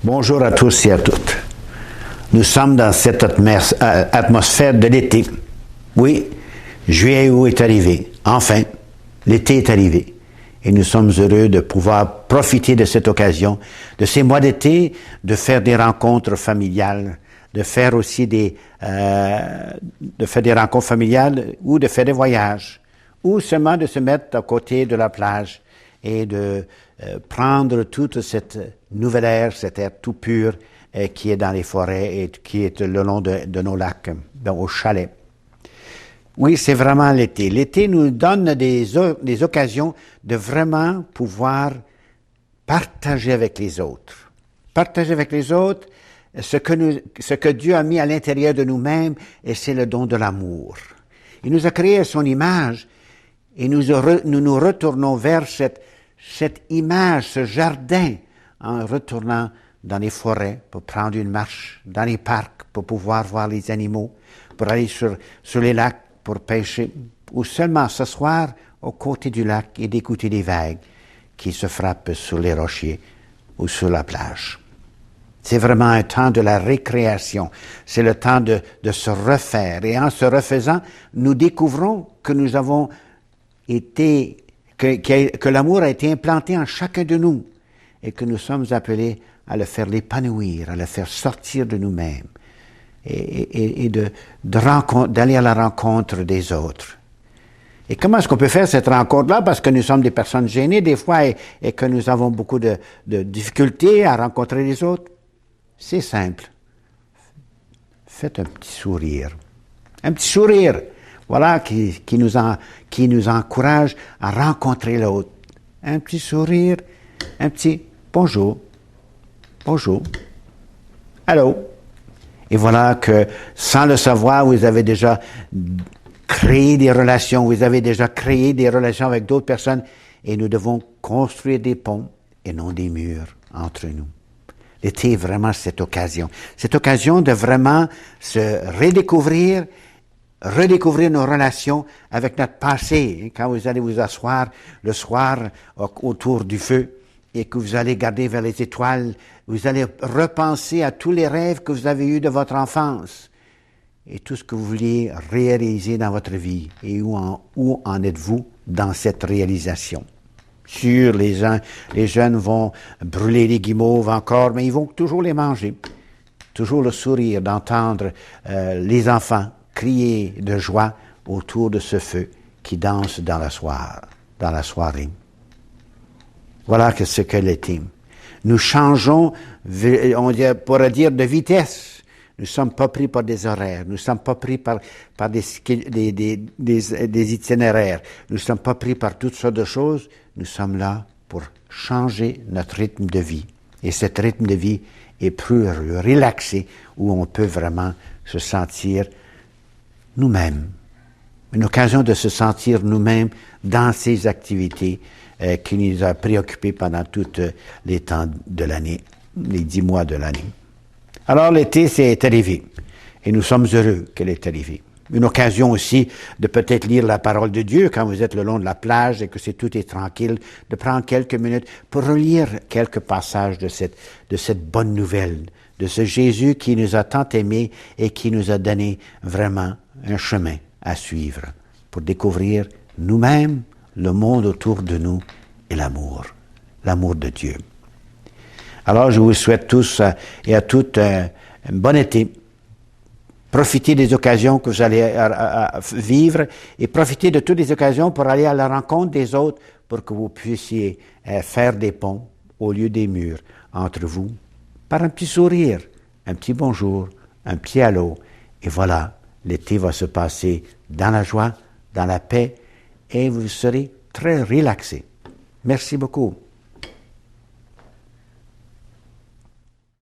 Bonjour à tous et à toutes. Nous sommes dans cette atmosphère de l'été. Oui, juillet août est arrivé. Enfin, l'été est arrivé. Et nous sommes heureux de pouvoir profiter de cette occasion, de ces mois d'été, de faire des rencontres familiales, de faire aussi des rencontres familiales ou de faire des voyages, ou seulement de se mettre à côté de la plage et de prendre toute cette nouvelle air, cet air tout pur qui est dans les forêts et qui est le long de nos lacs, au chalet. Oui, c'est vraiment l'été. L'été nous donne des occasions de vraiment pouvoir partager avec les autres. Partager avec les autres ce que Dieu a mis à l'intérieur de nous-mêmes, et c'est le don de l'amour. Il nous a créé à son image, et nous nous retournons vers cette image, ce jardin, en retournant dans les forêts pour prendre une marche, dans les parcs pour pouvoir voir les animaux, pour aller sur les lacs pour pêcher, ou seulement s'asseoir aux côtés du lac et d'écouter les vagues qui se frappent sur les rochers ou sur la plage. C'est vraiment un temps de la récréation. C'est le temps de se refaire. Et en se refaisant, nous découvrons que nous avons été, que l'amour a été implanté en chacun de nous et que nous sommes appelés à le faire l'épanouir, à le faire sortir de nous-mêmes et d'aller à la rencontre des autres. Et comment est-ce qu'on peut faire cette rencontre-là? Parce que nous sommes des personnes gênées des fois et que nous avons beaucoup de difficultés à rencontrer les autres. C'est simple. Faites un petit sourire. Un petit sourire. Voilà qui nous encourage à rencontrer l'autre. Un petit sourire, un petit bonjour. Bonjour. Allô. Et voilà que, sans le savoir, vous avez déjà créé des relations, vous avez déjà créé des relations avec d'autres personnes, et nous devons construire des ponts et non des murs entre nous. L'été est vraiment cette occasion de vraiment se redécouvrir nos relations avec notre passé. Quand vous allez vous asseoir le soir autour du feu et que vous allez regarder vers les étoiles, vous allez repenser à tous les rêves que vous avez eus de votre enfance et tout ce que vous vouliez réaliser dans votre vie. Et où en êtes-vous dans cette réalisation? Sûr, les jeunes vont brûler les guimauves encore, mais ils vont toujours les manger. Toujours le sourire d'entendre les enfants crier de joie autour de ce feu qui danse dans la soirée. Voilà ce que l'été. Nous changeons, on pourrait dire, de vitesse. Nous ne sommes pas pris par des horaires. Nous ne sommes pas pris par des itinéraires. Nous ne sommes pas pris par toutes sortes de choses. Nous sommes là pour changer notre rythme de vie. Et cet rythme de vie est plus relaxé, où on peut vraiment se sentir nous-mêmes. Une occasion de se sentir nous-mêmes dans ces activités qui nous a préoccupés pendant tous les temps de l'année, les 10 mois de l'année. Alors l'été, c'est arrivé. Et nous sommes heureux qu'elle est arrivée. Une occasion aussi de peut-être lire la parole de Dieu quand vous êtes le long de la plage et que tout est tranquille, de prendre quelques minutes pour relire quelques passages de cette bonne nouvelle, de ce Jésus qui nous a tant aimés et qui nous a donné vraiment un chemin à suivre pour découvrir nous-mêmes, le monde autour de nous et l'amour de Dieu. Alors je vous souhaite tous et à toutes un bon été. Profitez des occasions que vous allez vivre et profitez de toutes les occasions pour aller à la rencontre des autres pour que vous puissiez faire des ponts au lieu des murs entre vous par un petit sourire, un petit bonjour, un petit allô. Et voilà, l'été va se passer dans la joie, dans la paix et vous serez très relaxés. Merci beaucoup.